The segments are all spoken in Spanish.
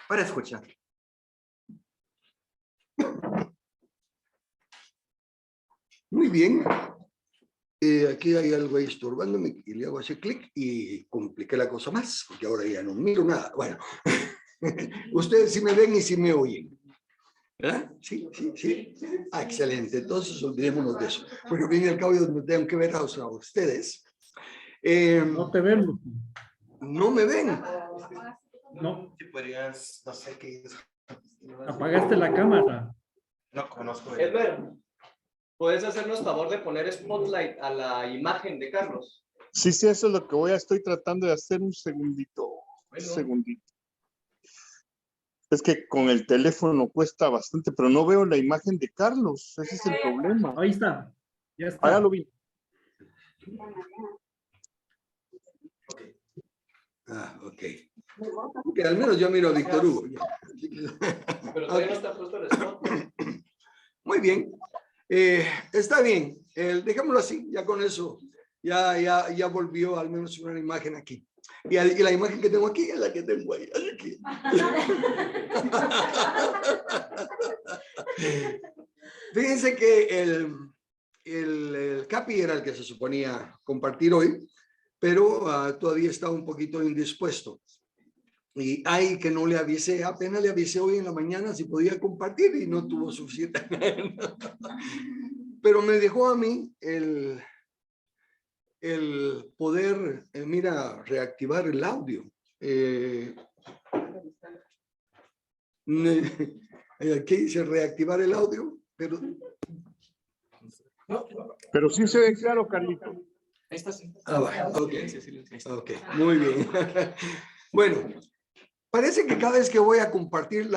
para escuchar. Muy bien. Aquí hay algo ahí estorbándome y le hago ese clic y compliqué la cosa más, porque ahora ya no miro nada. Bueno, ustedes sí me ven y sí me oyen. ¿Verdad? Sí, sí, sí. Ah, excelente. Entonces olvidémonos de eso. Bueno, bien, al cabo yo me tengo que ver a ustedes. No te vemos. No me ven. No. Si podrías, no sé qué es. Apagaste la cámara. No conozco. Edgar, ¿puedes hacernos favor de poner spotlight a la imagen de Carlos? Sí, sí, eso es lo que estoy tratando de hacer. Un segundito. Bueno. Un segundito. Es que con el teléfono cuesta bastante, pero no veo la imagen de Carlos. Ese es el problema. Ahí está. Ya está. Ahora lo vi. Ah, ok. Que al menos yo miro a Víctor Hugo. Pero todavía no está puesto el spotlight. Muy bien. Está bien. Dejémoslo así. Ya con eso. Ya volvió al menos una imagen aquí. Y la imagen que tengo aquí es la que tengo ahí. Aquí. Fíjense que el Capi era el que se suponía compartir hoy, pero todavía está un poquito indispuesto. Y hay que no le avisé, apenas le avisé hoy en la mañana si podía compartir y no tuvo suficiente. Pero me dejó a mí el poder, mira, reactivar el audio. Aquí dice reactivar el audio, pero... Pero sí se ve claro, Carlito. Ahí está, sí. Ah, bueno, ok. Ok, muy bien. Bueno, parece que cada vez que voy a compartir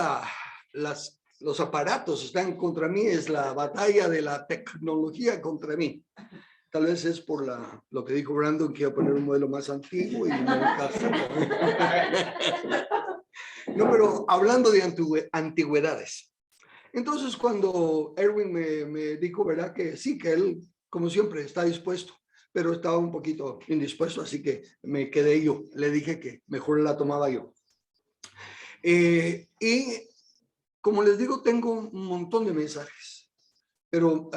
los aparatos están contra mí, es la batalla de la tecnología contra mí. Tal vez es por lo que dijo Brandon, que iba a poner un modelo más antiguo y no encaja. No, pero hablando de antigüedades. Entonces, cuando Erwin me dijo, ¿verdad? Que sí, que él, como siempre, está dispuesto, pero estaba un poquito indispuesto, así que me quedé yo. Le dije que mejor la tomaba yo. Y como les digo, tengo un montón de mensajes, pero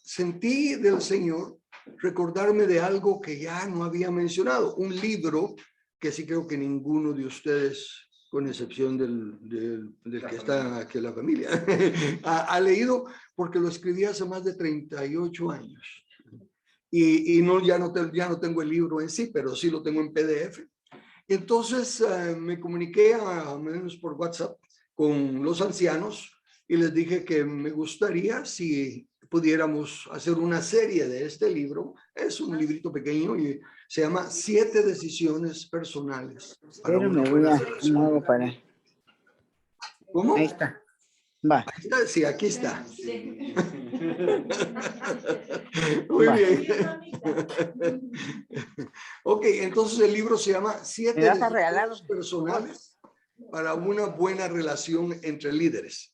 sentí del Señor recordarme de algo que ya no había mencionado, un libro que sí creo que ninguno de ustedes, con excepción del que está aquí en la familia, ha leído, porque lo escribí hace más de 38 años. Y ya no tengo el libro en sí, pero sí lo tengo en PDF. Entonces me comuniqué al menos por WhatsApp con los ancianos y les dije que me gustaría si pudiéramos hacer una serie de este libro. Es un librito pequeño y se llama 7 decisiones personales. Pero me voy a algo para. ¿Cómo? Ahí está. Va. Ahí está, sí, aquí está. Muy bien. Ok, entonces el libro se llama 7 ¿Me vas a regalar? decisiones personales para una buena relación entre líderes.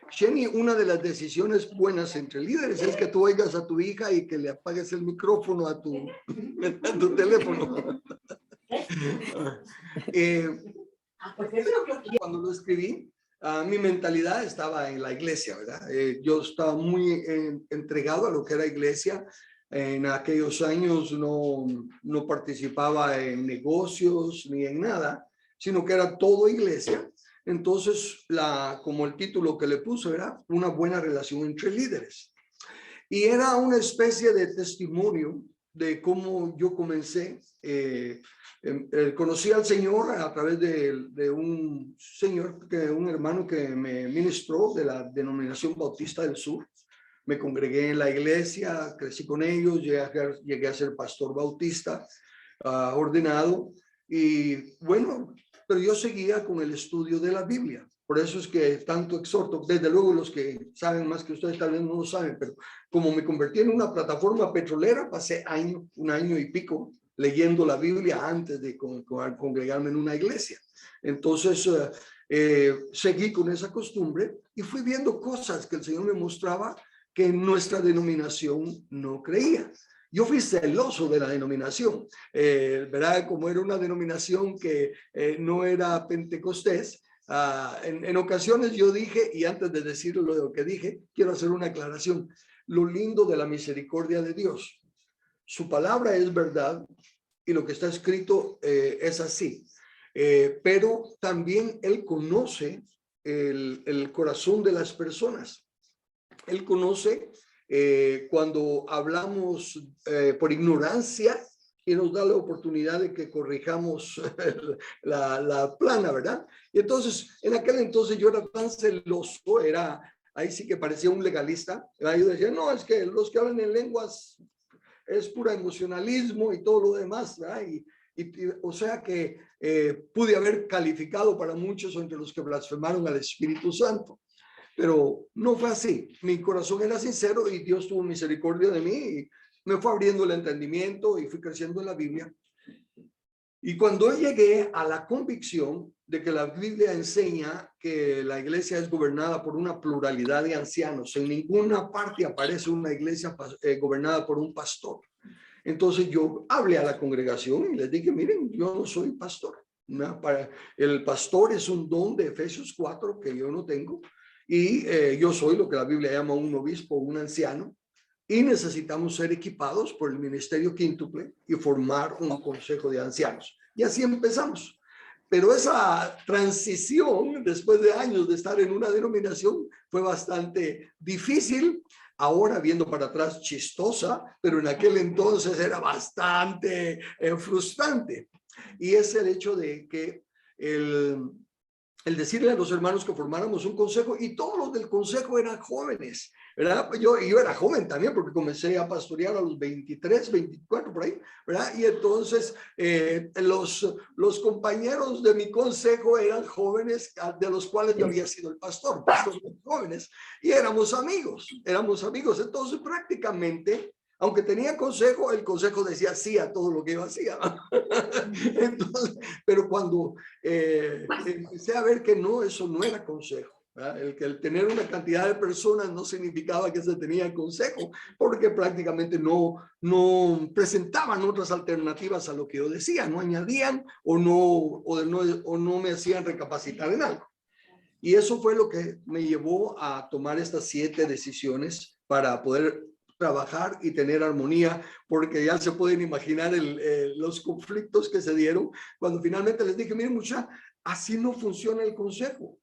Jenny, una de las decisiones buenas entre líderes es que tú oigas a tu hija y que le apagues el micrófono a tu teléfono. Cuando lo escribí, mi mentalidad estaba en la iglesia, ¿verdad? Yo estaba muy entregado a lo que era iglesia. En aquellos años no participaba en negocios ni en nada, sino que era todo iglesia. Entonces, como el título que le puso era una buena relación entre líderes. Y era una especie de testimonio de cómo yo comencé. Conocí al Señor a través de un hermano que me ministró de la denominación Bautista del Sur. Me congregué en la iglesia, crecí con ellos, llegué a ser pastor bautista ordenado. Y bueno, pero yo seguía con el estudio de la Biblia. Por eso es que tanto exhorto, desde luego los que saben más que ustedes tal vez no lo saben, pero como me convertí en una plataforma petrolera, pasé un año y pico leyendo la Biblia antes de congregarme en una iglesia. Entonces seguí con esa costumbre y fui viendo cosas que el Señor me mostraba que en nuestra denominación no creía. Yo fui celoso de la denominación, ¿verdad? Como era una denominación que no era pentecostés, En ocasiones yo dije, y antes de decir lo que dije, quiero hacer una aclaración. Lo lindo de la misericordia de Dios. Su palabra es verdad y lo que está escrito es así. Pero también Él conoce el corazón de las personas. Él conoce cuando hablamos por ignorancia y nos da la oportunidad de que corrijamos la plana, ¿verdad? Y entonces, en aquel entonces yo era tan celoso, ahí sí que parecía un legalista. Yo decía, no, es que los que hablan en lenguas es pura emocionalismo y todo lo demás, ¿verdad? O sea que pude haber calificado para muchos entre los que blasfemaron al Espíritu Santo. Pero no fue así. Mi corazón era sincero y Dios tuvo misericordia de mí y me fue abriendo el entendimiento y fui creciendo en la Biblia. Y cuando llegué a la convicción de que la Biblia enseña que la iglesia es gobernada por una pluralidad de ancianos, en ninguna parte aparece una iglesia gobernada por un pastor. Entonces yo hablé a la congregación y les dije, miren, yo no soy pastor. El pastor es un don de Efesios 4 que yo no tengo. Y yo soy lo que la Biblia llama un obispo, un anciano, y necesitamos ser equipados por el ministerio quíntuple y formar un consejo de ancianos. Y así empezamos. Pero esa transición, después de años de estar en una denominación, fue bastante difícil. Ahora, viendo para atrás, chistosa, pero en aquel entonces era bastante frustrante. Y es el hecho de que el decirle a los hermanos que formáramos un consejo, y todos los del consejo eran jóvenes, ¿verdad? Yo era joven también porque comencé a pastorear a los 23, 24 por ahí, ¿verdad? Y entonces los compañeros de mi consejo eran jóvenes de los cuales yo había sido el pastor jóvenes, y éramos amigos. Entonces prácticamente, aunque tenía consejo, el consejo decía sí a todo lo que yo hacía. Entonces, pero cuando empecé a ver que no, eso no era consejo, ¿verdad? El tener una cantidad de personas no significaba que se tenía consejo, porque prácticamente no presentaban otras alternativas a lo que yo decía, no añadían o no me hacían recapacitar en algo. Y eso fue lo que me llevó a tomar estas 7 decisiones para poder trabajar y tener armonía, porque ya se pueden imaginar los conflictos que se dieron cuando finalmente les dije, miren muchachos, así no funciona el consejo.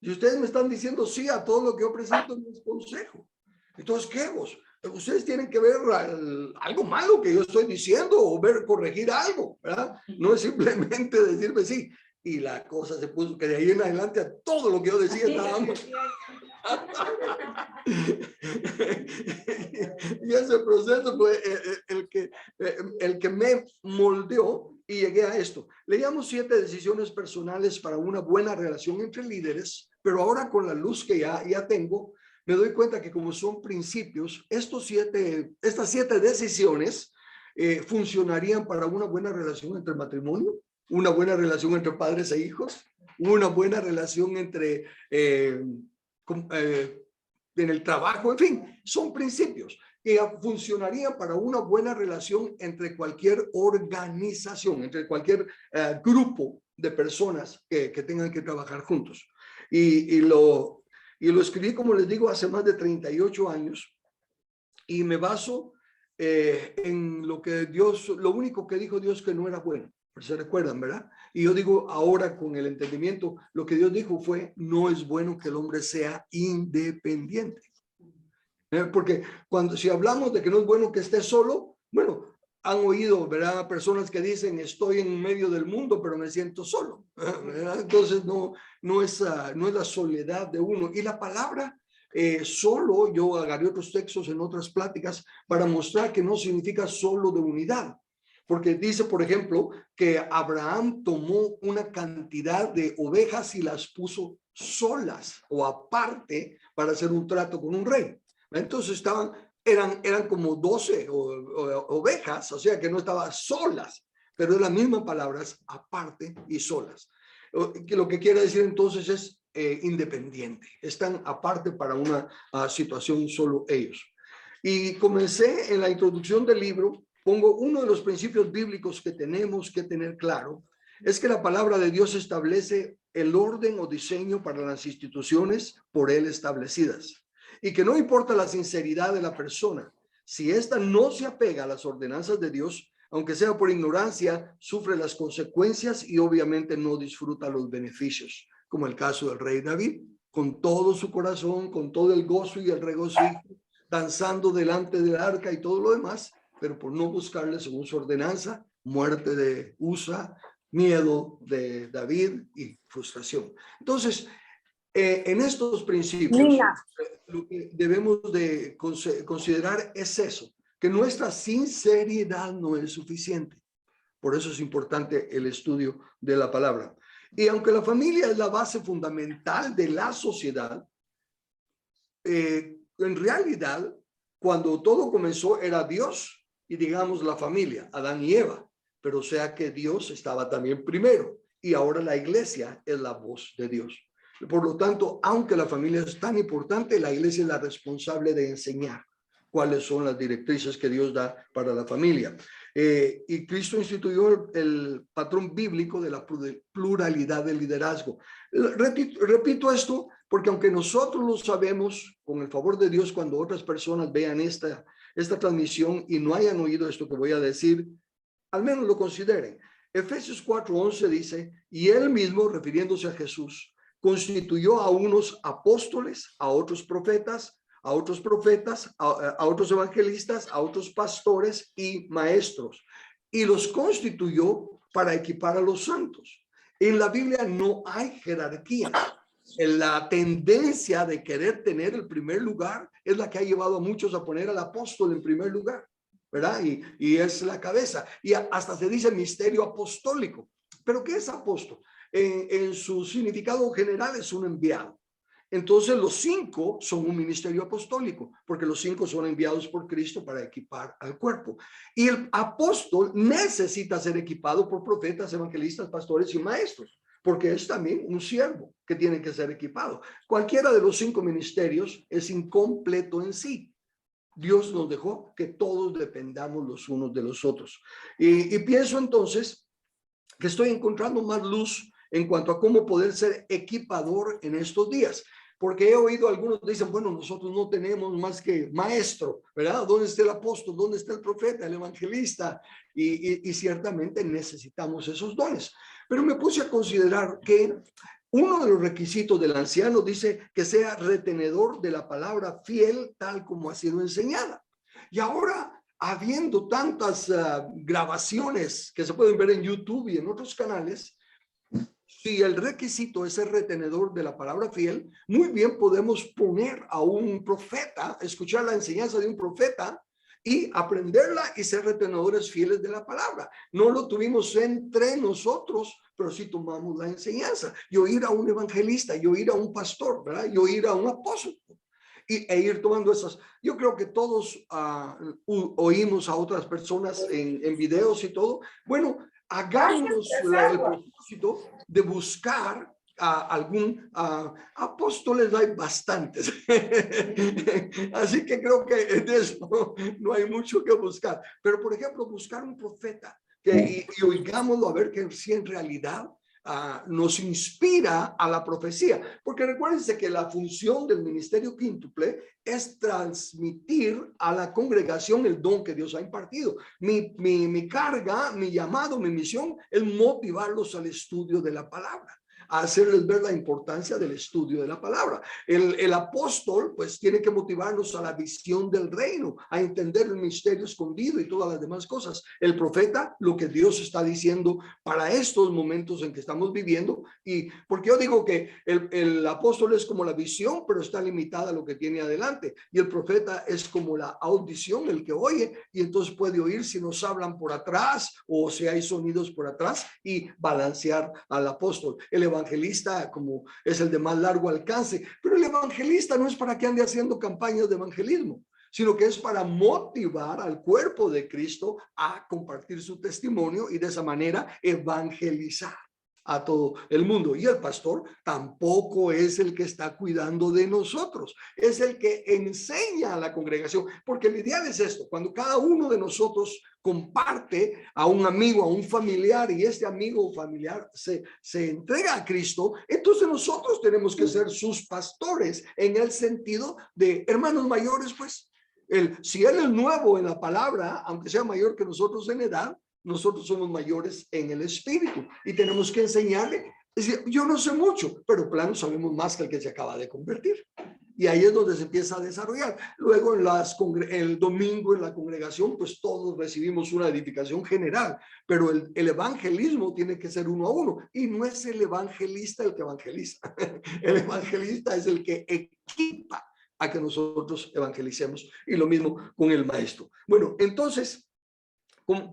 Y ustedes me están diciendo sí a todo lo que yo presento en el consejo. Entonces, ¿qué vos? Ustedes tienen que ver algo malo que yo estoy diciendo o corregir algo, ¿verdad? No es simplemente decirme sí. Y la cosa se puso que de ahí en adelante a todo lo que yo decía estábamos. Y ese proceso fue el que me moldeó y llegué a esto. Leíamos 7 decisiones personales para una buena relación entre líderes, pero ahora con la luz que ya tengo, me doy cuenta que como son principios, estas 7 decisiones funcionarían para una buena relación entre matrimonio, una buena relación entre padres e hijos, una buena relación entre en el trabajo, en fin, son principios que funcionarían para una buena relación entre cualquier organización, entre cualquier grupo de personas que tengan que trabajar juntos. Y lo escribí, como les digo, hace más de 38 años y me baso en lo único que dijo Dios que no era bueno. Se recuerdan, ¿verdad? Y yo digo ahora con el entendimiento, lo que Dios dijo fue, no es bueno que el hombre sea independiente. Porque si hablamos de que no es bueno que esté solo, bueno, han oído, ¿verdad? Personas que dicen, estoy en medio del mundo, pero me siento solo, ¿verdad? Entonces no es la soledad de uno. Y la palabra solo, yo agarré otros textos en otras pláticas para mostrar que no significa solo de unidad. Porque dice, por ejemplo, que Abraham tomó una cantidad de ovejas y las puso solas o aparte para hacer un trato con un rey. Entonces eran como 12 ovejas, o sea que no estaban solas, pero es la misma palabras, aparte y solas. Lo que quiere decir entonces es independiente, están aparte para una situación solo ellos. Y comencé en la introducción del libro. Pongo uno de los principios bíblicos que tenemos que tener claro, es que la palabra de Dios establece el orden o diseño para las instituciones por él establecidas. Y que no importa la sinceridad de la persona, si ésta no se apega a las ordenanzas de Dios, aunque sea por ignorancia, sufre las consecuencias y obviamente no disfruta los beneficios, como el caso del rey David, con todo su corazón, con todo el gozo y el regocijo, danzando delante del arca y todo lo demás, pero por no buscarle según su ordenanza, muerte de Usa, miedo de David y frustración. Entonces, en estos principios, lo que debemos de considerar es eso, que nuestra sinceridad no es suficiente. Por eso es importante el estudio de la palabra. Y aunque la familia es la base fundamental de la sociedad, en realidad, cuando todo comenzó era Dios y digamos la familia, Adán y Eva. Pero o sea que Dios estaba también primero y ahora la iglesia es la voz de Dios. Por lo tanto, aunque la familia es tan importante, la iglesia es la responsable de enseñar cuáles son las directrices que Dios da para la familia. Y Cristo instituyó el patrón bíblico de la pluralidad del liderazgo. Repito esto porque aunque nosotros lo sabemos, con el favor de Dios, cuando otras personas vean esta transmisión y no hayan oído esto que voy a decir, al menos lo consideren. Efesios 4:11 dice, y él mismo, refiriéndose a Jesús, constituyó a unos apóstoles, a otros profetas, a otros evangelistas, a otros pastores y maestros, y los constituyó para equipar a los santos. En la Biblia no hay jerarquía. La tendencia de querer tener el primer lugar es la que ha llevado a muchos a poner al apóstol en primer lugar, ¿verdad? Y es la cabeza. Y hasta se dice misterio apostólico. ¿Pero qué es apóstol? En su significado general es un enviado. Entonces los 5 son un ministerio apostólico, porque los 5 son enviados por Cristo para equipar al cuerpo. Y el apóstol necesita ser equipado por profetas, evangelistas, pastores y maestros, porque es también un siervo que tiene que ser equipado. Cualquiera de los 5 ministerios es incompleto en sí. Dios nos dejó que todos dependamos los unos de los otros. Y pienso entonces que estoy encontrando más luz en cuanto a cómo poder ser equipador en estos días. Porque he oído algunos dicen, bueno, nosotros no tenemos más que maestro, ¿verdad? ¿Dónde está el apóstol? ¿Dónde está el profeta, el evangelista? Y ciertamente necesitamos esos dones. Pero me puse a considerar que uno de los requisitos del anciano dice que sea retenedor de la palabra fiel tal como ha sido enseñada. Y ahora, habiendo tantas grabaciones que se pueden ver en YouTube y en otros canales, si el requisito es ser retenedor de la palabra fiel, muy bien podemos poner a un profeta, escuchar la enseñanza de un profeta y aprenderla y ser retenedores fieles de la palabra. No lo tuvimos entre nosotros, pero sí tomamos la enseñanza. Y oír a un evangelista, y oír a un pastor, ¿verdad? Y oír a un apóstol. E ir tomando esas. Yo creo que todos oímos a otras personas en videos y todo. Bueno, hagamos el propósito de buscar a algún apóstoles. Hay bastantes. Así que creo que de eso no hay mucho que buscar. Pero, por ejemplo, buscar un profeta y oigámoslo a ver que si en realidad nos inspira a la profecía, porque recuérdense que la función del ministerio quíntuple es transmitir a la congregación el don que Dios ha impartido. Mi carga, mi llamado, mi misión es motivarlos al estudio de la palabra, a hacerles ver la importancia del estudio de la palabra. El apóstol pues tiene que motivarnos a la visión del reino, a entender el misterio escondido y todas las demás cosas. El profeta, lo que Dios está diciendo para estos momentos en que estamos viviendo. Y porque yo digo que el apóstol es como la visión, pero está limitada a lo que tiene adelante. Y el profeta es como la audición, el que oye, y entonces puede oír si nos hablan por atrás o si hay sonidos por atrás y balancear al apóstol. El evangelista como es el de más largo alcance, pero el evangelista no es para que ande haciendo campañas de evangelismo, sino que es para motivar al cuerpo de Cristo a compartir su testimonio y de esa manera evangelizar. a todo el mundo. Y el pastor tampoco es el que está cuidando de nosotros, es el que enseña a la congregación, porque el ideal es esto: cuando cada uno de nosotros comparte a un amigo, a un familiar, y este amigo o familiar se entrega a Cristo, entonces nosotros tenemos que ser sus pastores, en el sentido de hermanos mayores. Pues si él es nuevo en la palabra, aunque sea mayor que nosotros en edad, nosotros somos mayores en el espíritu y tenemos que enseñarle. Es decir, yo no sé mucho, pero plano sabemos más que el que se acaba de convertir. Y ahí es donde se empieza a desarrollar. Luego el domingo en la congregación, pues todos recibimos una edificación general, pero el evangelismo tiene que ser uno a uno. Y no es el evangelista el que evangeliza. El evangelista es el que equipa a que nosotros evangelicemos. Y lo mismo con el maestro. Bueno, entonces,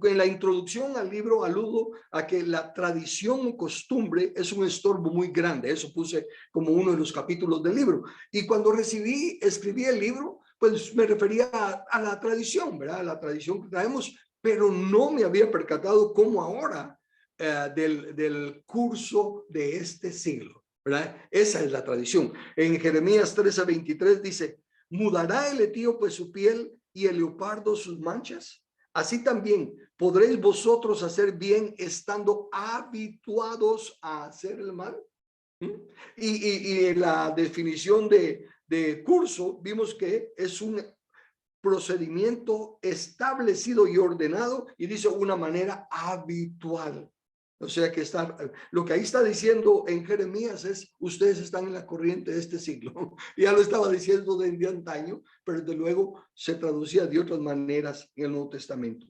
en la introducción al libro aludo a que la tradición o costumbre es un estorbo muy grande. Eso puse como uno de los capítulos del libro. Y cuando escribí el libro, pues me refería a la tradición, ¿verdad? A la tradición que traemos, pero no me había percatado cómo ahora del curso de este siglo, ¿verdad? Esa es la tradición. En Jeremías 13:23 dice: ¿mudará el etíope su piel y el leopardo sus manchas? Así también podréis vosotros hacer bien estando habituados a hacer el mal. Y en la definición de curso vimos que es un procedimiento establecido y ordenado, y dice una manera habitual. O sea que lo que ahí está diciendo en Jeremías es: ustedes están en la corriente de este siglo. Ya lo estaba diciendo desde antaño, pero desde luego se traducía de otras maneras en el Nuevo Testamento.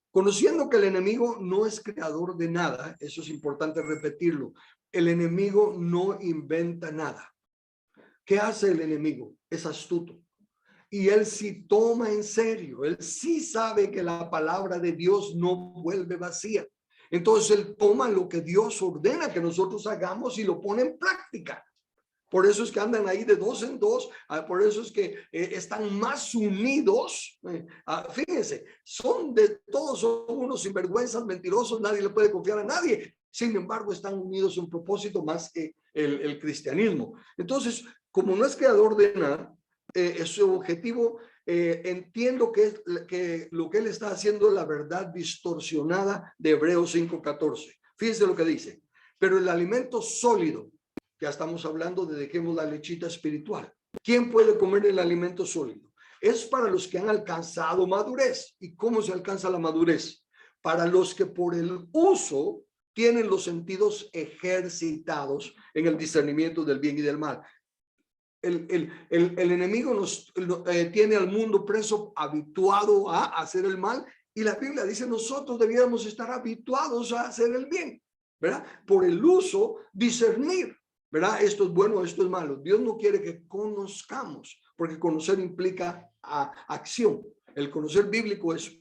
Conociendo que el enemigo no es creador de nada, eso es importante repetirlo. El enemigo no inventa nada. ¿Qué hace el enemigo? Es astuto. Y él sí toma en serio, él sí sabe que la palabra de Dios no vuelve vacía. Entonces él toma lo que Dios ordena que nosotros hagamos y lo pone en práctica. Por eso es que andan ahí de dos en dos, por eso es que están más unidos. Fíjense, todos son unos sinvergüenzas, mentirosos, nadie le puede confiar a nadie. Sin embargo, están unidos en un propósito más que el cristianismo. Entonces, como no es creador de nada, su objetivo, entiendo que lo que él está haciendo es la verdad distorsionada de Hebreos 5:14. Fíjense lo que dice: pero el alimento sólido, ya estamos hablando de dejemos la lechita espiritual. ¿Quién puede comer el alimento sólido? Es para los que han alcanzado madurez. ¿Y cómo se alcanza la madurez? Para los que por el uso tienen los sentidos ejercitados en el discernimiento del bien y del mal. El enemigo tiene al mundo preso, habituado a hacer el mal, y la Biblia dice: nosotros debíamos estar habituados a hacer el bien, ¿verdad? Por el uso, discernir, ¿verdad? Esto es bueno, esto es malo. Dios no quiere que conozcamos, porque conocer implica acción. El conocer bíblico es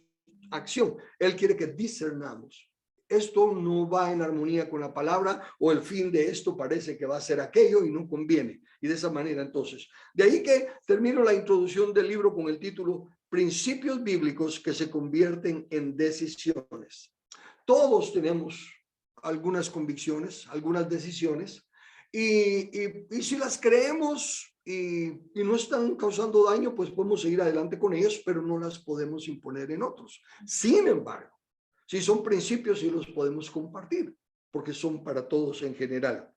acción. Él quiere que discernamos. Esto no va en armonía con la palabra, o el fin de esto parece que va a ser aquello y no conviene. Y de esa manera, entonces, de ahí que termino la introducción del libro con el título: Principios bíblicos que se convierten en decisiones. Todos tenemos algunas convicciones, algunas decisiones, y si las creemos y no están causando daño, pues podemos seguir adelante con ellas, pero no las podemos imponer en otros. Sin embargo, si son principios, sí los podemos compartir, porque son para todos en general.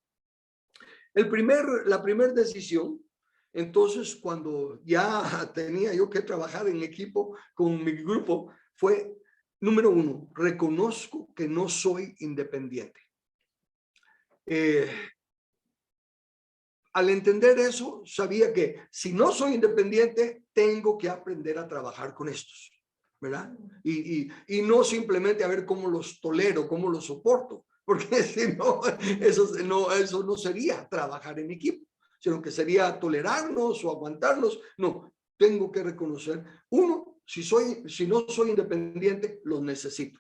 La primera decisión, entonces, cuando ya tenía yo que trabajar en equipo con mi grupo, fue: número 1, reconozco que no soy independiente. Al entender eso, sabía que si no soy independiente, tengo que aprender a trabajar con estos, ¿verdad? Y no simplemente a ver cómo los tolero, cómo los soporto, porque si no, eso no sería trabajar en equipo, sino que sería tolerarnos o aguantarnos. No, tengo que reconocer, uno, si no soy independiente, los necesito.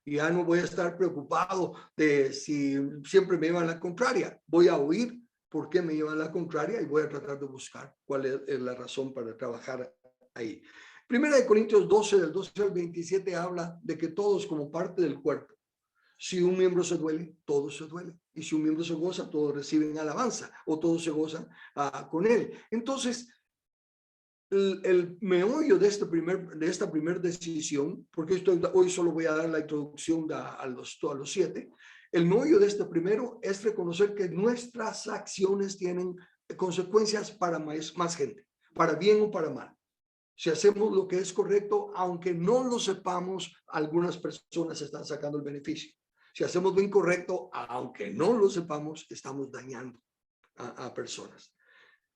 Y ya no voy a estar preocupado de si siempre me llevan la contraria. Voy a oír por qué me llevan la contraria y voy a tratar de buscar cuál es la razón para trabajar ahí. Primera de Corintios 12, del 12 al 27, habla de que todos, como parte del cuerpo, Si un miembro se duele, todos se duelen. Y si un miembro se goza, todos reciben alabanza o todos se gozan con él. Entonces, el meollo de esta primera decisión, porque hoy solo voy a dar la introducción a los 7, el meollo de este primero es reconocer que nuestras acciones tienen consecuencias para más gente, para bien o para mal. Si hacemos lo que es correcto, aunque no lo sepamos, algunas personas están sacando el beneficio. Si hacemos lo incorrecto, aunque no lo sepamos, estamos dañando a personas.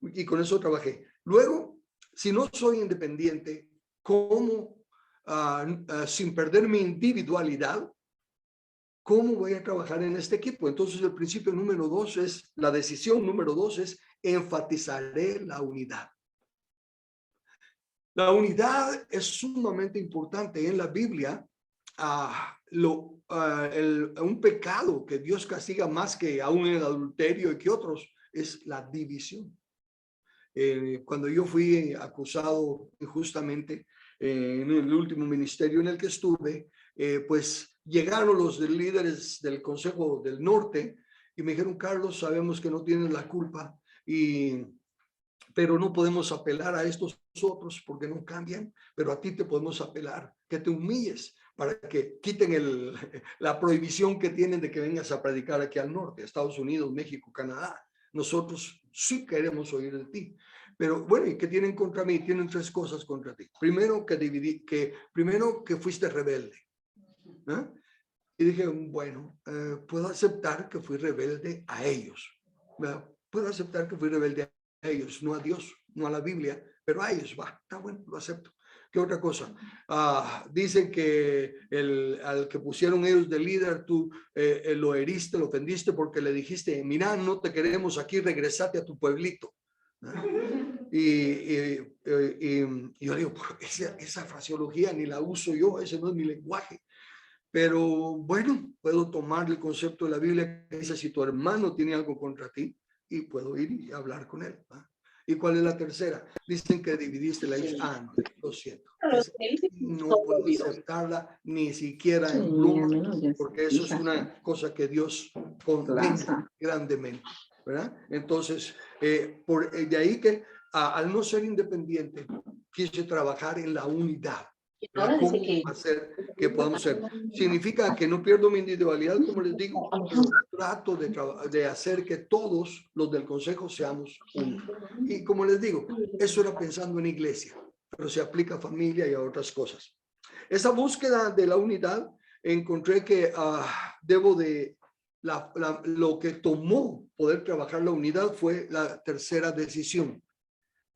Y con eso trabajé. Luego, si no soy independiente, ¿cómo, sin perder mi individualidad, cómo voy a trabajar en este equipo? Entonces, el principio número 2 es, la decisión número 2 es, enfatizaré la unidad. La unidad es sumamente importante en la Biblia. Un pecado que Dios castiga más que aún el adulterio y que otros es la división. Cuando yo fui acusado injustamente en el último ministerio en el que estuve, pues llegaron los líderes del Consejo del Norte y me dijeron: Carlos, sabemos que no tienes la culpa, pero no podemos apelar a estos otros porque no cambian, pero a ti te podemos apelar, que te humilles para que quiten la prohibición que tienen de que vengas a predicar aquí al norte, Estados Unidos, México, Canadá. Nosotros sí queremos oír de ti. Pero bueno, ¿y qué tienen contra mí? Tienen 3 cosas contra ti. Primero, primero que fuiste rebelde. ¿Eh? Y dije, bueno, puedo aceptar que fui rebelde a ellos. Puedo aceptar que fui rebelde a ellos, no a Dios, no a la Biblia, pero a ellos, va, está bueno, lo acepto. ¿Qué otra cosa? Dicen que al que pusieron ellos de líder, tú lo heriste, lo ofendiste porque le dijiste: mira, no te queremos aquí, regresate a tu pueblito. Y yo digo, esa fraseología ni la uso yo, ese no es mi lenguaje. Pero bueno, puedo tomar el concepto de la Biblia que dice: si tu hermano tiene algo contra ti, y puedo ir y hablar con él. ¿Y cuál es la tercera? Dicen que dividiste la iglesia. No, lo siento. No puedo aceptarla ni siquiera en broma, porque eso es una cosa que Dios condena grandemente, ¿verdad? Entonces, de ahí que al no ser independiente, quise trabajar en la unidad. ¿Cómo hacer que podamos ser? Significa que no pierdo mi individualidad, como les digo, trato de hacer que todos los del consejo seamos uno. Y como les digo, eso era pensando en iglesia, pero se aplica a familia y a otras cosas. Esa búsqueda de la unidad, encontré que lo que tomó poder trabajar la unidad fue la tercera decisión.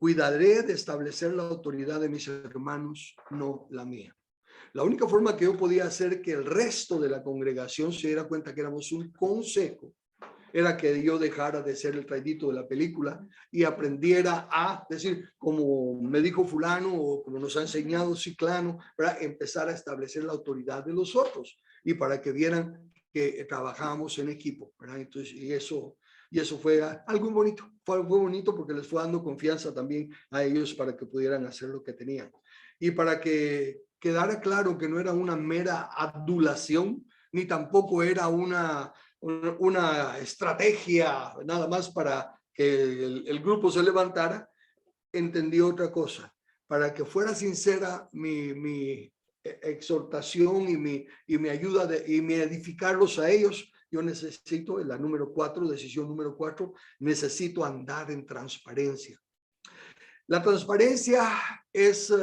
Cuidaré de establecer la autoridad de mis hermanos, no la mía. La única forma que yo podía hacer que el resto de la congregación se diera cuenta que éramos un consejo era que yo dejara de ser el traidito de la película y aprendiera a decir, como me dijo fulano o como nos ha enseñado ciclano, para empezar a establecer la autoridad de los otros y para que vieran que trabajábamos en equipo, ¿verdad? Entonces, y eso fue algo bonito. Fue bonito porque les fue dando confianza también a ellos para que pudieran hacer lo que tenían. Y para que quedara claro que no era una mera adulación, ni tampoco era una estrategia nada más para que el grupo se levantara, entendí otra cosa. Para que fuera sincera mi exhortación y mi ayuda y mi edificarlos a ellos, yo necesito, la número 4, decisión número 4, necesito andar en transparencia. La transparencia es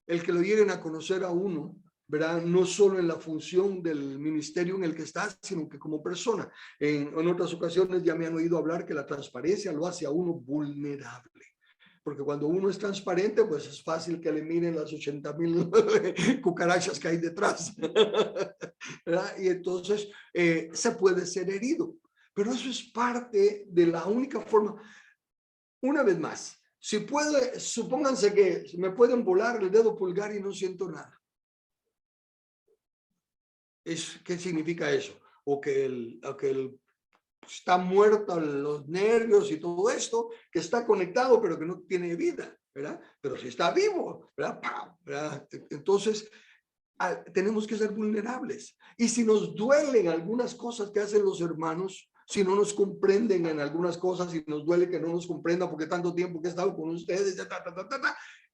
el que lo lleguen a conocer a uno, ¿verdad? No solo en la función del ministerio en el que está, sino que como persona. En otras ocasiones ya me han oído hablar que la transparencia lo hace a uno vulnerable. Porque cuando uno es transparente, pues es fácil que le miren las 80,000 cucarachas que hay detrás, ¿verdad? Y entonces se puede ser herido. Pero eso es parte de la única forma. Una vez más, supónganse que me pueden volar el dedo pulgar y no siento nada. ¿Qué significa eso? O que está muerto los nervios y todo esto, que está conectado pero que no tiene vida, ¿verdad? Pero si está vivo, ¿verdad? Entonces, tenemos que ser vulnerables. Y si nos duelen algunas cosas que hacen los hermanos, si no nos comprenden en algunas cosas, si nos duele que no nos comprendan porque tanto tiempo que he estado con ustedes,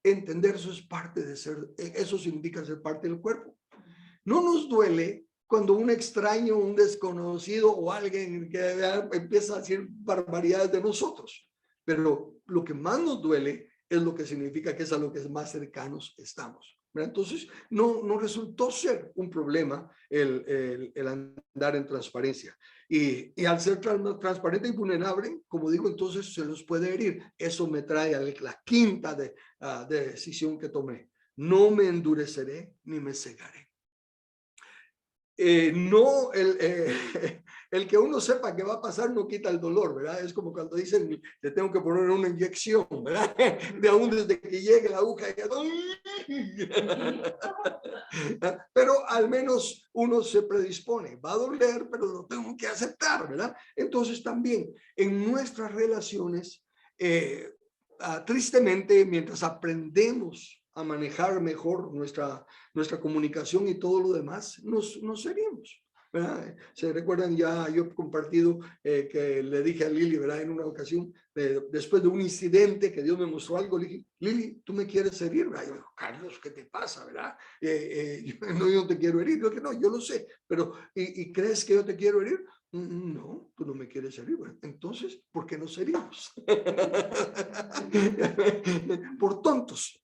entender eso es parte de ser, eso significa ser parte del cuerpo. No nos duele cuando un extraño, un desconocido o alguien que empieza a decir barbaridades de nosotros. Pero lo que más nos duele es lo que significa que es a lo que más cercanos estamos. Entonces, no resultó ser un problema el andar en transparencia. Y al ser transparente y vulnerable, como digo, entonces se los puede herir. Eso me trae a la quinta decisión que tomé. No me endureceré ni me cegaré. No, el que uno sepa que va a pasar no quita el dolor, ¿verdad? Es como cuando dicen, le tengo que poner una inyección, ¿verdad? De aún desde que llegue la aguja. Pero al menos uno se predispone. Va a doler, pero lo tengo que aceptar, ¿verdad? Entonces también en nuestras relaciones, tristemente, mientras aprendemos a manejar mejor nuestra comunicación y todo lo demás, nos herimos, ¿verdad? Se recuerdan, ya yo he compartido que le dije a Lili, ¿verdad? En una ocasión, después de un incidente que Dios me mostró algo, le dije, Lili, ¿tú me quieres herir? ¿Verdad? Yo digo, Carlos, ¿qué te pasa? ¿Verdad? Yo no te quiero herir. Yo dije, no, yo lo sé, pero ¿y crees que yo te quiero herir? No, tú no me quieres herir. Bueno, entonces, ¿por qué nos herimos? Por tontos.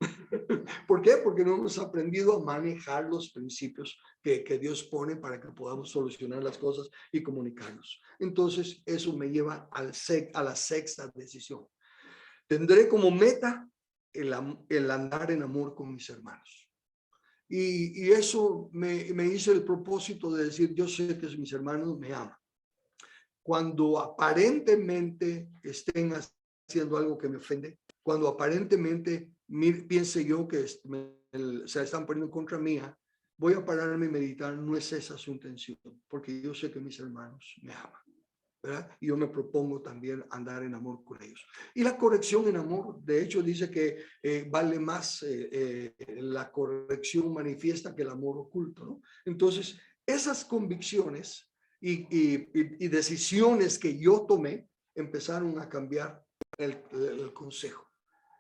¿Por qué? Porque no hemos aprendido a manejar los principios que Dios pone para que podamos solucionar las cosas y comunicarnos. Entonces, eso me lleva a la sexta decisión. Tendré como meta el andar en amor con mis hermanos. Y eso me hizo el propósito de decir, yo sé que mis hermanos me aman. Cuando aparentemente estén haciendo algo que me ofende, cuando aparentemente piense yo que se están poniendo en contra mía, voy a pararme y meditar, no es esa su intención, porque yo sé que mis hermanos me aman, ¿verdad? Y yo me propongo también andar en amor con ellos. Y la corrección en amor, de hecho, dice que vale más la corrección manifiesta que el amor oculto, ¿no? Entonces, esas convicciones y decisiones que yo tomé empezaron a cambiar el consejo.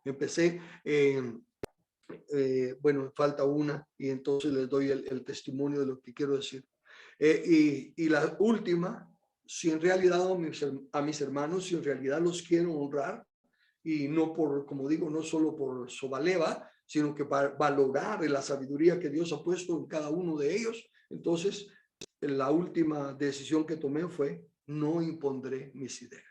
Empecé, bueno, falta una y entonces les doy el testimonio de lo que quiero decir. Y la última, si en realidad a mis hermanos, si en realidad los quiero honrar, y no por, como digo, no solo por sobaleva, sino que para valorar la sabiduría que Dios ha puesto en cada uno de ellos, entonces la última decisión que tomé fue, no impondré mis ideas.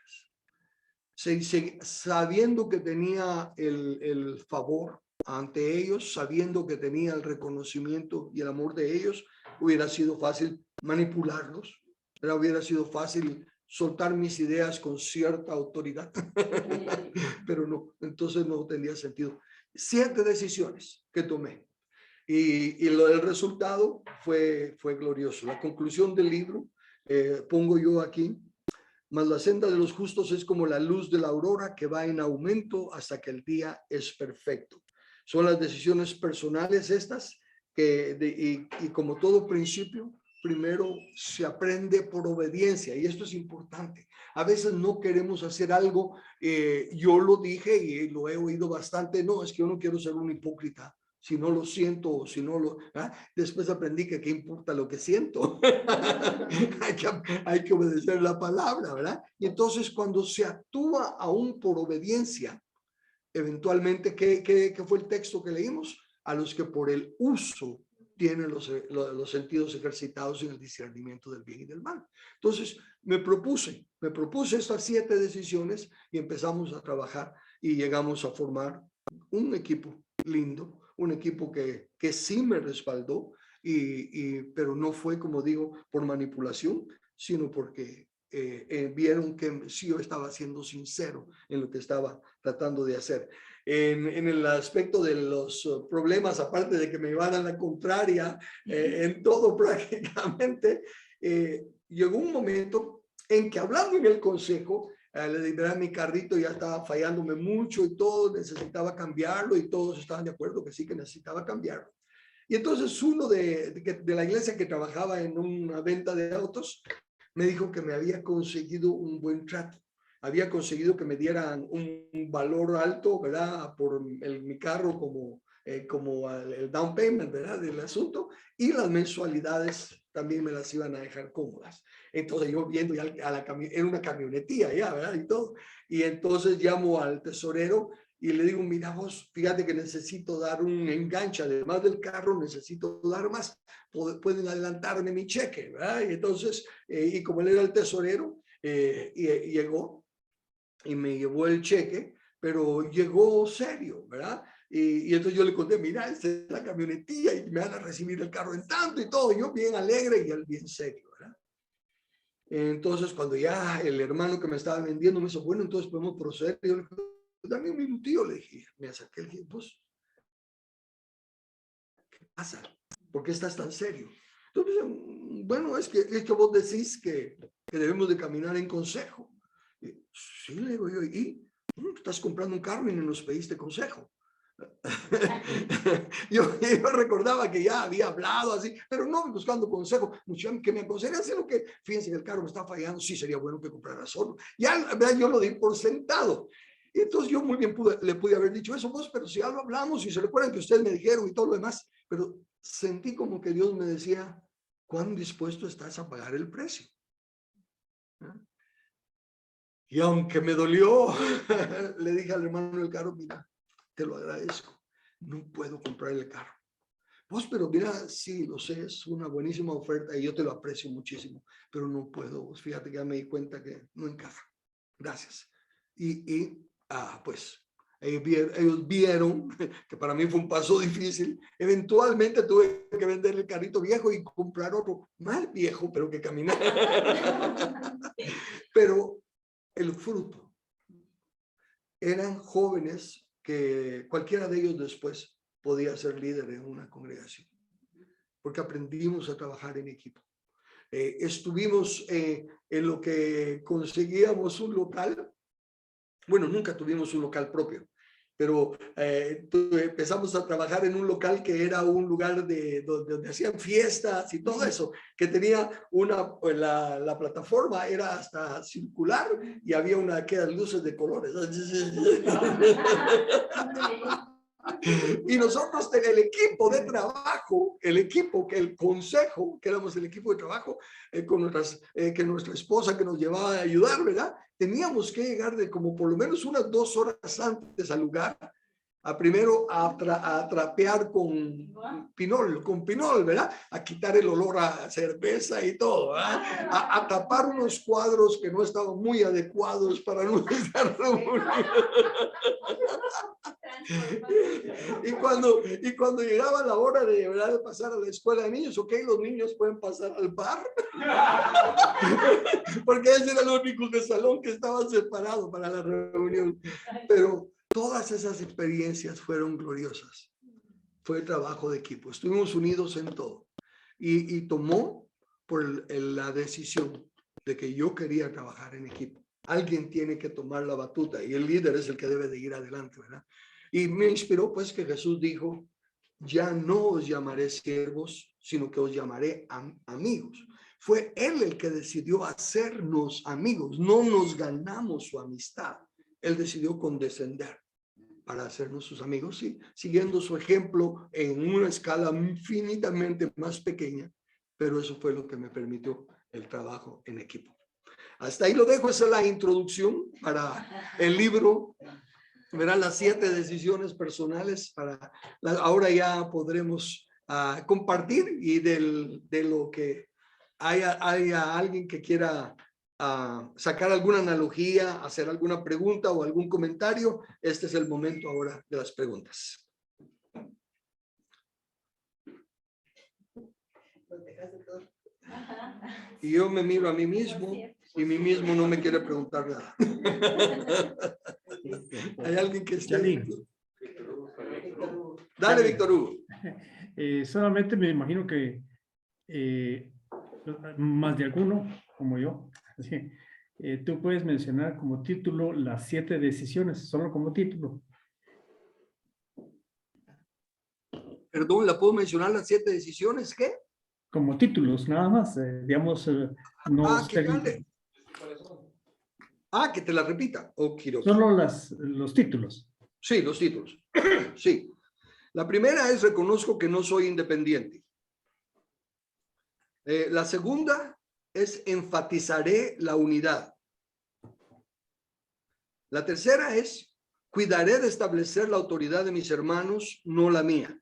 Sabiendo que tenía el favor ante ellos, sabiendo que tenía el reconocimiento y el amor de ellos, hubiera sido fácil manipularlos, pero hubiera sido fácil soltar mis ideas con cierta autoridad, pero no, entonces no tendría sentido. 7 decisiones que tomé y el resultado fue glorioso. La conclusión del libro, pongo yo aquí, mas la senda de los justos es como la luz de la aurora que va en aumento hasta que el día es perfecto. Son las decisiones personales estas y como todo principio, primero se aprende por obediencia y esto es importante. A veces no queremos hacer algo, yo lo dije y lo he oído bastante, no, es que yo no quiero ser un hipócrita. Si no lo siento o si no lo... Después aprendí que qué importa lo que siento. hay que obedecer la palabra, ¿verdad? Y entonces cuando se actúa aún por obediencia, eventualmente, ¿qué fue el texto que leímos? A los que por el uso tienen los sentidos ejercitados en el discernimiento del bien y del mal. Entonces me propuse estas 7 decisiones y empezamos a trabajar y llegamos a formar un equipo lindo, un equipo que sí me respaldó, pero no fue, como digo, por manipulación, sino porque vieron que sí yo estaba siendo sincero en lo que estaba tratando de hacer. En el aspecto de los problemas, aparte de que me iban a la contraria, en todo prácticamente, llegó un momento en que hablando en el consejo, le dije, mi carrito ya estaba fallándome mucho y todo, necesitaba cambiarlo y todos estaban de acuerdo que sí que necesitaba cambiarlo. Y entonces uno de la iglesia que trabajaba en una venta de autos me dijo que me había conseguido un buen trato. Había conseguido que me dieran un valor alto, ¿verdad? Por mi carro como el down payment, ¿verdad? Del asunto. Y las mensualidades también me las iban a dejar cómodas. Entonces yo viendo ya era una camionetía ya, ¿verdad? Y todo. Y entonces llamo al tesorero y le digo, mira vos, fíjate que necesito dar un enganche, además del carro, necesito dar más. Pueden adelantarme mi cheque, ¿verdad? Y entonces, y como él era el tesorero, llegó y me llevó el cheque, pero llegó serio, ¿verdad? Y entonces yo le conté, mira, esta es la camionetilla y me van a recibir el carro en tanto y todo. Yo bien alegre y él bien serio, ¿verdad? Entonces, cuando ya el hermano que me estaba vendiendo me dijo, bueno, entonces podemos proceder. Yo le dije, dame un minutillo, le dije. Me acerqué, le dije, pues, ¿qué pasa? ¿Por qué estás tan serio? Entonces, bueno, es que vos decís que debemos de caminar en consejo. Y, sí, le digo yo, ¿y? Estás comprando un carro y no nos pediste consejo. yo recordaba que ya había hablado así, pero no buscando consejo. Mucho que me aconsejan hacer lo que, fíjense que el carro me está fallando, sí sería bueno que comprara solo. Ya, ¿verdad? Yo lo di por sentado. Y entonces yo muy bien le pude haber dicho eso, vos, pero si ya lo hablamos y se recuerdan que ustedes me dijeron y todo lo demás, pero sentí como que Dios me decía, ¿cuán dispuesto estás a pagar el precio? Y aunque me dolió, le dije al hermano del carro, mira, te lo agradezco, no puedo comprar el carro. Vos, pero mira, sí, lo sé, es una buenísima oferta y yo te lo aprecio muchísimo, pero no puedo, fíjate que ya me di cuenta que no encaja. Gracias. Pues ellos vieron que para mí fue un paso difícil. Eventualmente tuve que vender el carrito viejo y comprar otro más viejo, pero que caminara. Pero el fruto eran jóvenes que cualquiera de ellos después podía ser líder en una congregación, porque aprendimos a trabajar en equipo. Estuvimos en lo que conseguíamos un local. Bueno, nunca tuvimos un local propio, pero empezamos a trabajar en un local que era un lugar donde hacían fiestas y todo eso, que tenía la plataforma era hasta circular y había aquellas luces de colores. Y nosotros, el equipo de trabajo, el consejo, que éramos el equipo de trabajo, que nuestra esposa que nos llevaba a ayudar, ¿verdad? Teníamos que llegar de como por lo menos unas 2 horas antes al lugar, primero a trapear con pinol, ¿verdad? A quitar el olor a cerveza y todo, ¿verdad? A tapar unos cuadros que no estaban muy adecuados para nuestra reunión. Y cuando llegaba la hora de pasar a la escuela de niños, ok, los niños pueden pasar al bar, porque ese era el único salón que estaba separado para la reunión. Pero todas esas experiencias fueron gloriosas. Fue trabajo de equipo, estuvimos unidos en todo. Y tomó por la decisión de que yo quería trabajar en equipo. Alguien tiene que tomar la batuta y el líder es el que debe de ir adelante, ¿verdad? Y me inspiró pues que Jesús dijo, ya no os llamaré siervos, sino que os llamaré amigos. Fue Él el que decidió hacernos amigos, no nos ganamos su amistad. Él decidió condescender para hacernos sus amigos, sí, siguiendo su ejemplo en una escala infinitamente más pequeña, pero eso fue lo que me permitió el trabajo en equipo. Hasta ahí lo dejo, esa es la introducción para el libro. Verán las 7 decisiones personales ahora ya podremos compartir y de lo que haya alguien que quiera sacar alguna analogía, hacer alguna pregunta o algún comentario. Este es el momento ahora de las preguntas. Y yo me miro a mí mismo y mí mismo no me quiere preguntar nada. ¿Hay alguien que esté? Dale, Víctor Hugo. Solamente me imagino que más de alguno, como yo, ¿sí? Tú puedes mencionar como título las 7 decisiones, solo como título. Perdón, ¿la puedo mencionar las 7 decisiones? ¿Qué? Como títulos, nada más, digamos, no Que ser- cambie. Que te la repita. solo los títulos. Sí, los títulos. Sí. La primera es reconozco que no soy independiente. La segunda es enfatizaré la unidad. La tercera es cuidaré de establecer la autoridad de mis hermanos, no la mía.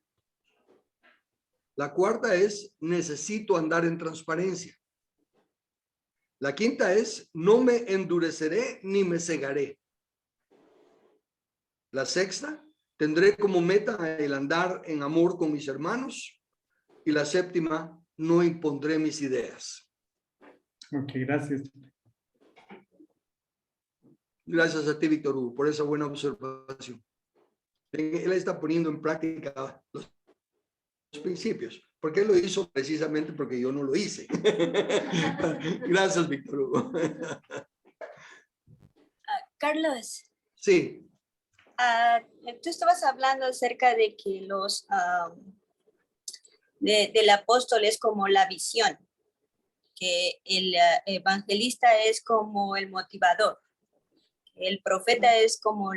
La cuarta es necesito andar en transparencia. La quinta es no me endureceré ni me cegaré. La sexta, tendré como meta el andar en amor con mis hermanos. Y la séptima, no impondré mis ideas. Ok, gracias. Gracias a ti, Víctor Hugo, por esa buena observación. Él está poniendo en práctica los principios, porque él lo hizo precisamente porque yo no lo hice. Gracias, Víctor Hugo. Carlos, Sí, tú estabas hablando acerca de que del apóstol es como la visión, que el evangelista es como el motivador, el profeta es como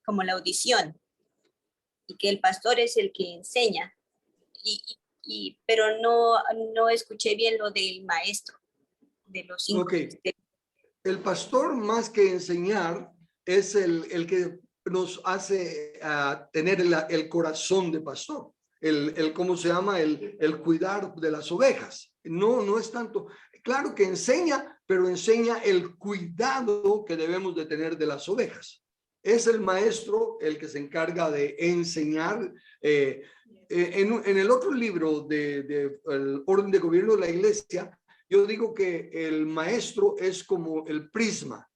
como la audición, y que el pastor es el que enseña. Pero no escuché bien lo del maestro, de los 5. ok. El pastor, más que enseñar, es el que nos hace tener el corazón de pastor. ¿Cómo se llama? El cuidar de las ovejas. No es tanto. Claro que enseña, pero enseña el cuidado que debemos de tener de las ovejas. Es el maestro el que se encarga de enseñar. En el otro libro de el orden de gobierno de la iglesia, yo digo que el maestro es como el prisma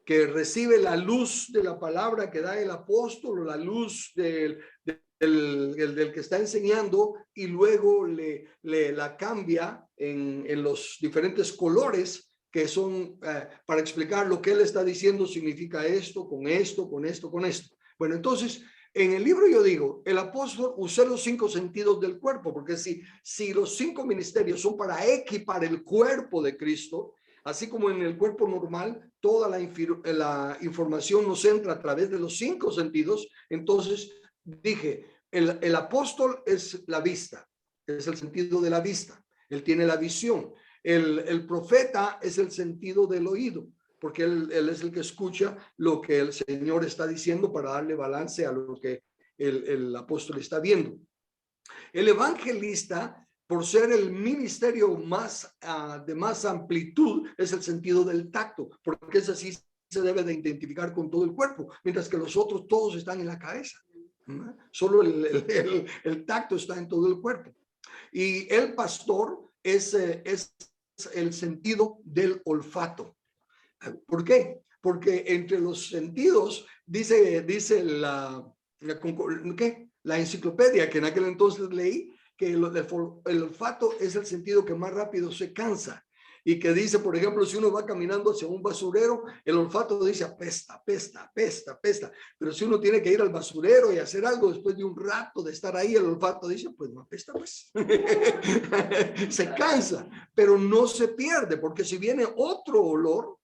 que recibe la luz de la palabra que da el apóstol o la luz del que está enseñando y luego la cambia en los diferentes colores que son para explicar lo que él está diciendo significa esto, con esto, con esto, con esto. Bueno, entonces en el libro yo digo, el apóstol usó los 5 sentidos del cuerpo, porque si los 5 ministerios son para equipar el cuerpo de Cristo, así como en el cuerpo normal, toda la información nos entra a través de los 5 sentidos, entonces dije, el apóstol es la vista, es el sentido de la vista, él tiene la visión. El profeta es el sentido del oído, porque él es el que escucha lo que el Señor está diciendo para darle balance a lo que el apóstol está viendo. El evangelista, por ser el ministerio de más amplitud, es el sentido del tacto, porque es así se debe de identificar con todo el cuerpo, mientras que los otros todos están en la cabeza. Solo el tacto está en todo el cuerpo. Y el pastor es el sentido del olfato. ¿Por qué? Porque entre los sentidos, dice la enciclopedia que en aquel entonces leí, que el olfato es el sentido que más rápido se cansa. Y que dice, por ejemplo, si uno va caminando hacia un basurero, el olfato dice apesta, apesta, apesta, apesta. Pero si uno tiene que ir al basurero y hacer algo después de un rato de estar ahí, el olfato dice, pues no apesta, pues. Se cansa, pero no se pierde, porque si viene otro olor,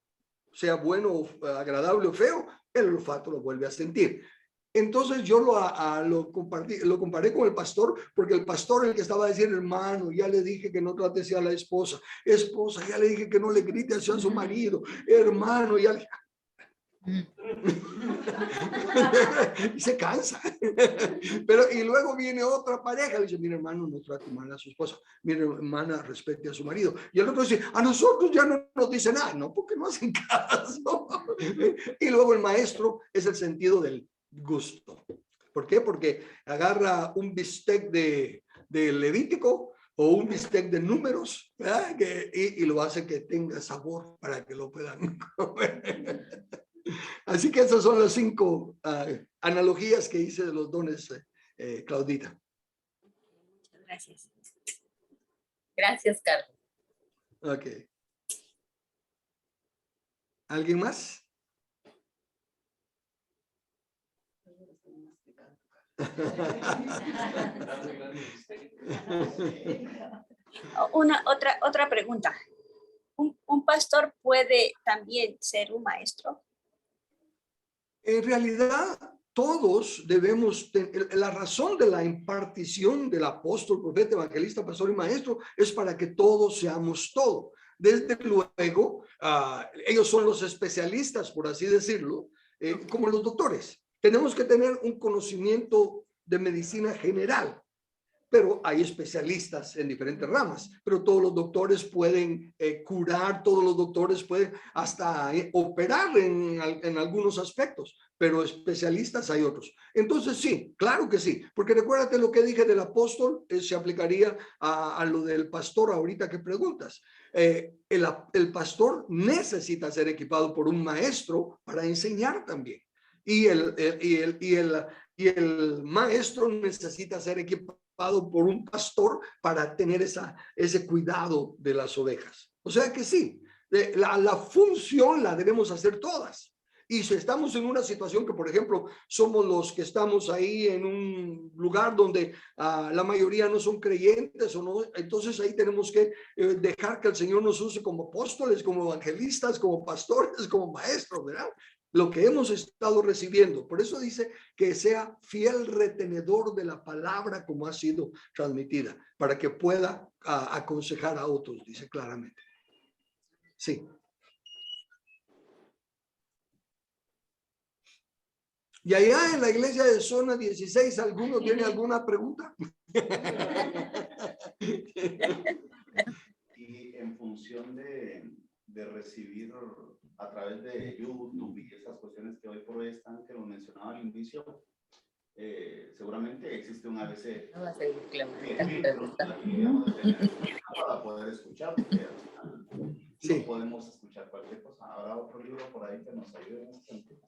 sea bueno, agradable o feo, el olfato lo vuelve a sentir. Entonces yo lo comparé con el pastor, porque el pastor es el que estaba diciendo, hermano, ya le dije que no trate hacia la esposa, ya le dije que no le grite hacia su marido, hermano, ya le... y se cansa. Pero y luego viene otra pareja, dice, mira hermano, no trate mal a su esposa, mira hermana, respete a su marido. Y el otro dice, a nosotros ya no nos dice nada, no, porque no hacen caso. Y luego el maestro es el sentido del gusto. ¿Por qué? Porque agarra un bistec de Levítico o un bistec de Números, y lo hace que tenga sabor para que lo puedan comer. Así que esas son las 5 analogías que hice de los dones, Claudita. Muchas gracias. Gracias, Carlos. Ok. ¿Alguien más? Otra pregunta. ¿Un pastor puede también ser un maestro? En realidad, todos debemos, la razón de la impartición del apóstol, profeta, evangelista, pastor y maestro es para que todos seamos todo. Desde luego, ellos son los especialistas, por así decirlo, como los doctores. Tenemos que tener un conocimiento de medicina general, pero hay especialistas en diferentes ramas, pero todos los doctores pueden curar, todos los doctores pueden hasta operar en algunos aspectos, pero especialistas hay otros. Entonces sí, claro que sí, porque recuérdate lo que dije del apóstol, se aplicaría a lo del pastor ahorita que preguntas. El pastor necesita ser equipado por un maestro para enseñar también. Y el maestro necesita ser equipado por un pastor para tener ese cuidado de las ovejas. O sea que sí, la función la debemos hacer todas. Y si estamos en una situación que, por ejemplo, somos los que estamos ahí en un lugar donde la mayoría no son creyentes, o no, entonces ahí tenemos que dejar que el Señor nos use como apóstoles, como evangelistas, como pastores, como maestros, ¿verdad? Lo que hemos estado recibiendo. Por eso dice que sea fiel retenedor de la palabra como ha sido transmitida, para que pueda aconsejar a otros, dice claramente. Sí. Y allá en la iglesia de zona 16, ¿alguno tiene alguna pregunta? Y en función de recibir a través de YouTube y esas cuestiones que hoy por hoy están, que lo mencionaba al inicio, seguramente existe un ABC No va a seguir para poder escuchar, porque al final sí, no podemos escuchar cualquier cosa. Habrá otro libro por ahí que nos ayude en este sentido.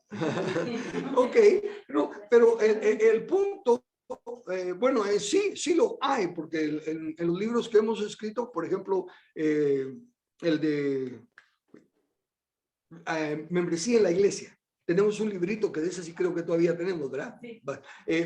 Ok, no, pero el punto, bueno, sí lo hay, porque en los libros que hemos escrito, por ejemplo, el de membresía en la iglesia, tenemos un librito que de ese sí creo que todavía tenemos, ¿verdad? Sí.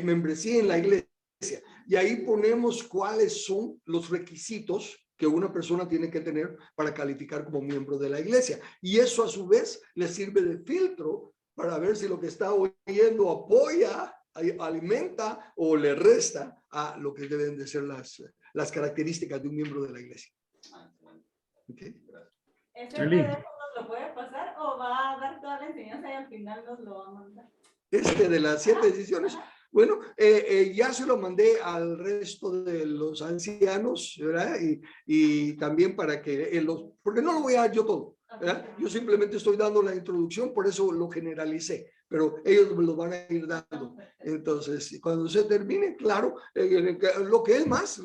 Membresía en la iglesia, y ahí ponemos cuáles son los requisitos que una persona tiene que tener para calificar como miembro de la iglesia, y eso a su vez le sirve de filtro para ver si lo que está oyendo apoya, alimenta o le resta a lo que deben de ser las características de un miembro de la iglesia. Okay. ¿Ese PDF nos lo puede pasar o va a dar toda la enseñanza y al final nos lo va a mandar? De las 7 decisiones, bueno, ya se lo mandé al resto de los ancianos, ¿verdad? Y también para que porque no lo voy a dar yo todo, ¿verdad? Yo simplemente estoy dando la introducción, por eso lo generalicé, pero ellos me lo van a ir dando. Entonces, cuando se termine, claro, lo que es más,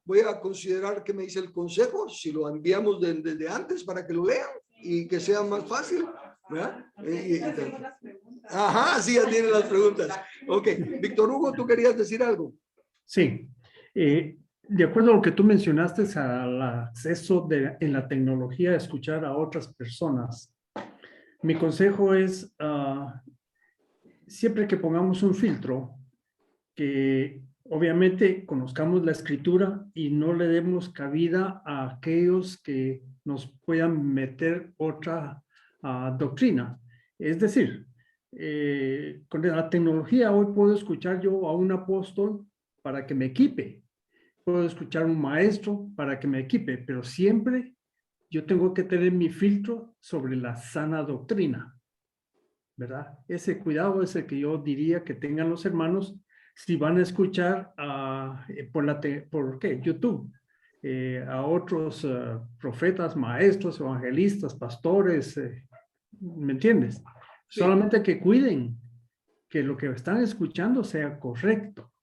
voy a considerar que me dice el consejo, si lo enviamos desde antes para que lo lean y que sea más fácil, ¿verdad? Ajá, sí, ya tienen las preguntas. Ok, Víctor Hugo, ¿tú querías decir algo? Sí, de acuerdo a lo que tú mencionaste al acceso en la tecnología a escuchar a otras personas, mi consejo es siempre que pongamos un filtro, que obviamente conozcamos la escritura y no le demos cabida a aquellos que nos puedan meter otra doctrina. Es decir, con la tecnología hoy puedo escuchar yo a un apóstol para que me equipe, puedo escuchar a un maestro para que me equipe, pero siempre yo tengo que tener mi filtro sobre la sana doctrina, ¿verdad? Ese cuidado es el que yo diría que tengan los hermanos si van a escuchar por YouTube, a otros profetas, maestros, evangelistas, pastores, ¿me entiendes? Sí. Solamente que cuiden que lo que están escuchando sea correcto.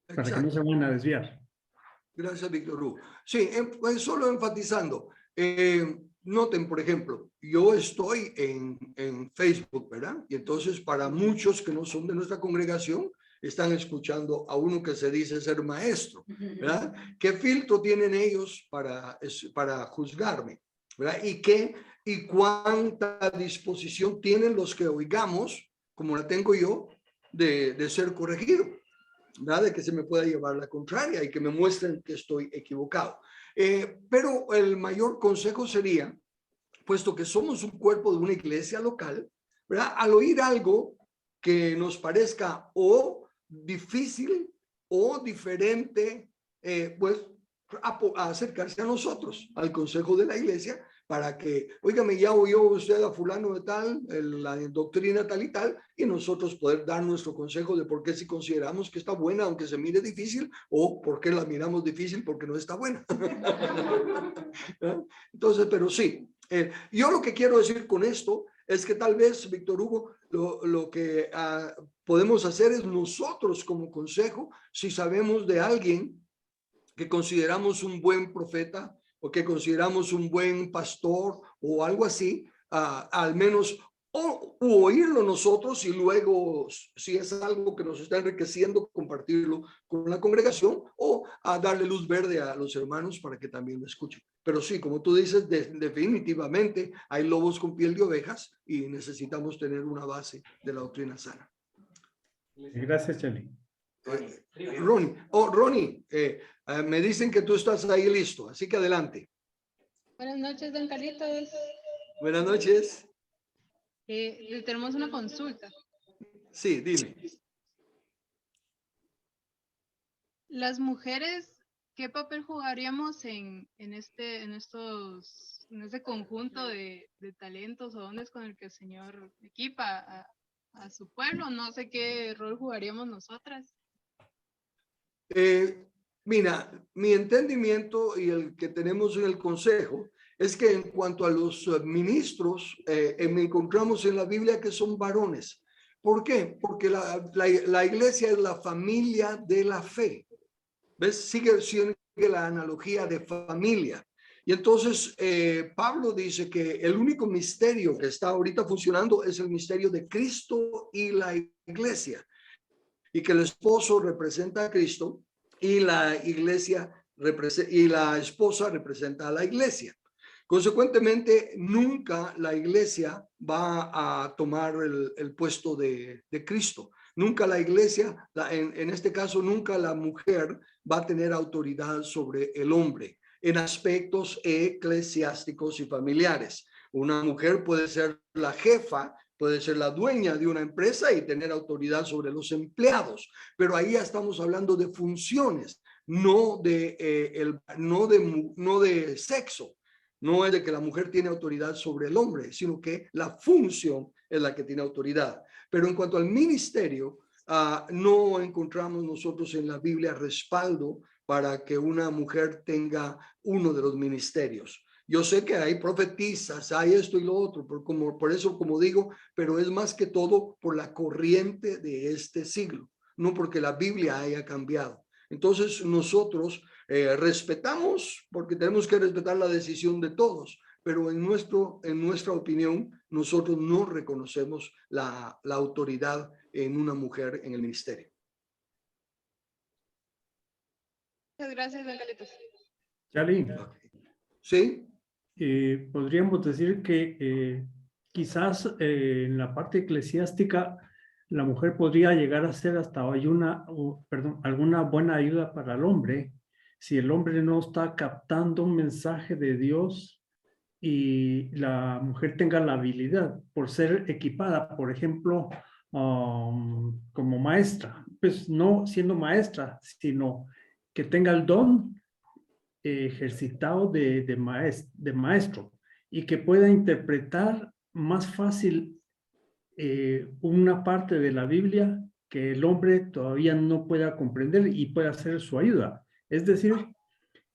Exacto. Para que no se vayan a desviar. Gracias, Víctor Hugo. Sí, pues solo enfatizando. Noten, por ejemplo, yo estoy en Facebook, ¿verdad? Y entonces para muchos que no son de nuestra congregación, están escuchando a uno que se dice ser maestro, ¿verdad? ¿Qué filtro tienen ellos para juzgarme, ¿verdad? Y cuánta disposición tienen los que oigamos, como la tengo yo, de ser corregido, ¿verdad? De que se me pueda llevar la contraria y que me muestren que estoy equivocado. Pero el mayor consejo sería, puesto que somos un cuerpo de una iglesia local, ¿verdad? Al oír algo que nos parezca o difícil o diferente, pues a acercarse a nosotros, al consejo de la iglesia, para que, óigame, ya oyó usted a fulano de tal, la doctrina tal y tal, y nosotros poder dar nuestro consejo de por qué si consideramos que está buena, aunque se mire difícil, o por qué la miramos difícil porque no está buena. Entonces, pero sí, yo lo que quiero decir con esto es que tal vez, Víctor Hugo, lo que podemos hacer es nosotros como consejo, si sabemos de alguien que consideramos un buen profeta o que consideramos un buen pastor o algo así, al menos o oírlo nosotros y luego, si es algo que nos está enriqueciendo, compartirlo con la congregación o a darle luz verde a los hermanos para que también lo escuchen. Pero sí, como tú dices, definitivamente hay lobos con piel de ovejas y necesitamos tener una base de la doctrina sana. Gracias, Charlie. Ronnie, me dicen que tú estás ahí listo, así que adelante. Buenas noches, don Carlitos. Buenas noches. Tenemos una consulta. Sí, dime. Las mujeres, ¿qué papel jugaríamos en este conjunto de talentos o dones con el que el Señor equipa a su pueblo? No sé qué rol jugaríamos nosotras. Mira, mi entendimiento y el que tenemos en el consejo es que en cuanto a los ministros, encontramos en la Biblia que son varones. ¿Por qué? Porque la iglesia es la familia de la fe. ¿Ves? Sigue la analogía de familia. Y entonces Pablo dice que el único misterio que está ahorita funcionando es el misterio de Cristo y la iglesia. Y que el esposo representa a Cristo y la iglesia y la esposa representa a la iglesia. Consecuentemente, nunca la iglesia va a tomar el puesto de Cristo. Nunca la iglesia, en este caso, nunca la mujer va a tener autoridad sobre el hombre en aspectos eclesiásticos y familiares. Una mujer puede ser la jefa, puede ser la dueña de una empresa y tener autoridad sobre los empleados, pero ahí ya estamos hablando de funciones, no de sexo. No es de que la mujer tiene autoridad sobre el hombre, sino que la función es la que tiene autoridad. Pero en cuanto al ministerio, no encontramos nosotros en la Biblia respaldo para que una mujer tenga uno de los ministerios. Yo sé que hay profetisas, hay esto y lo otro, por eso, como digo, pero es más que todo por la corriente de este siglo, no porque la Biblia haya cambiado. Entonces nosotros respetamos, porque tenemos que respetar la decisión de todos, pero en nuestra opinión, nosotros no reconocemos la autoridad en una mujer en el ministerio. Muchas gracias, don Carlitos. Charlie. Sí. Podríamos decir que quizás en la parte eclesiástica la mujer podría llegar a ser hasta alguna buena ayuda para el hombre si el hombre no está captando un mensaje de Dios y la mujer tenga la habilidad por ser equipada, por ejemplo, como maestra, pues no siendo maestra, sino que tenga el don ejercitado de maestro y que pueda interpretar más fácil una parte de la Biblia que el hombre todavía no pueda comprender y pueda hacer su ayuda. Es decir,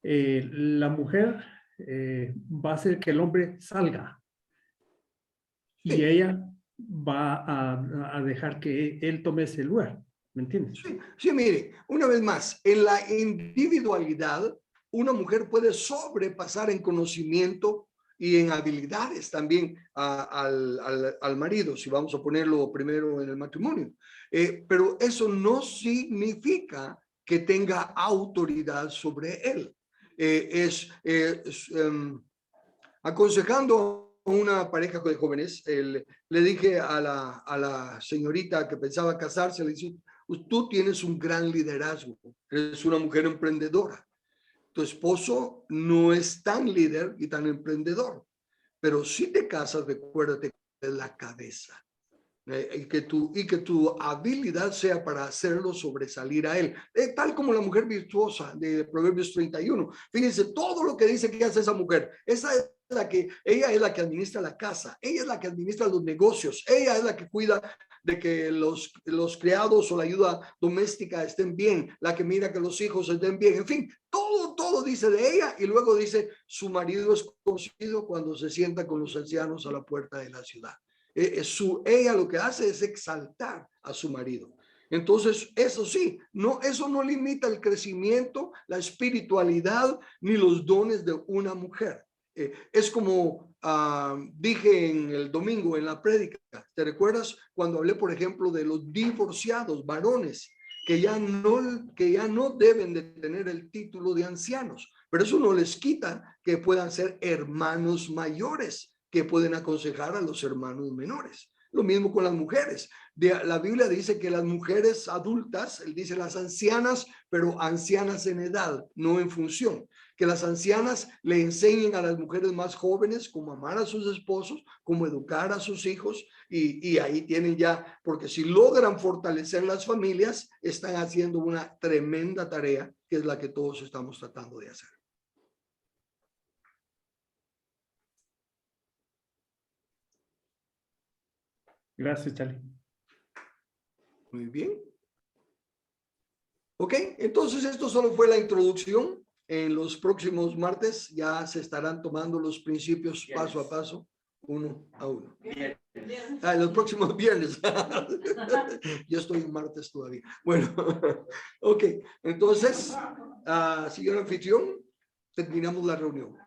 la mujer va a hacer que el hombre salga y ella va a dejar que él tome ese lugar. ¿Me entiendes? Sí, mire, una vez más, en la individualidad, una mujer puede sobrepasar en conocimiento y en habilidades también al marido, si vamos a ponerlo primero en el matrimonio. Pero eso no significa que tenga autoridad sobre él. Aconsejando una pareja de jóvenes, le dije a la señorita que pensaba casarse, le dije, tú tienes un gran liderazgo, eres una mujer emprendedora. Tu esposo no es tan líder y tan emprendedor, pero si te casas, recuérdate que es la cabeza. Y que tu habilidad sea para hacerlo sobresalir a él, tal como la mujer virtuosa de Proverbios 31. Fíjense todo lo que dice que hace esa mujer. Ella es la que administra la casa, ella es la que administra los negocios, ella es la que cuida de que los criados o la ayuda doméstica estén bien, la que mira que los hijos estén bien, en fin, todo dice de ella. Y luego dice, su marido es conocido cuando se sienta con los ancianos a la puerta de la ciudad. Ella lo que hace es exaltar a su marido. Entonces, eso sí, eso no limita el crecimiento, la espiritualidad, ni los dones de una mujer. Es como dije en el domingo en la prédica, ¿te recuerdas cuando hablé, por ejemplo, de los divorciados varones que ya no deben de tener el título de ancianos? Pero eso no les quita que puedan ser hermanos mayores, que pueden aconsejar a los hermanos menores. Lo mismo con las mujeres. La Biblia dice que las mujeres adultas, él dice las ancianas, pero ancianas en edad, no en función. Que las ancianas le enseñen a las mujeres más jóvenes cómo amar a sus esposos, cómo educar a sus hijos, y ahí tienen ya, porque si logran fortalecer las familias, están haciendo una tremenda tarea, que es la que todos estamos tratando de hacer. Gracias, Charlie. Muy bien. Ok, entonces esto solo fue la introducción. En los próximos martes ya se estarán tomando los principios paso a paso, uno a uno. En los próximos viernes. Yo estoy en martes todavía. Bueno, ok, entonces, señor anfitrión, terminamos la reunión.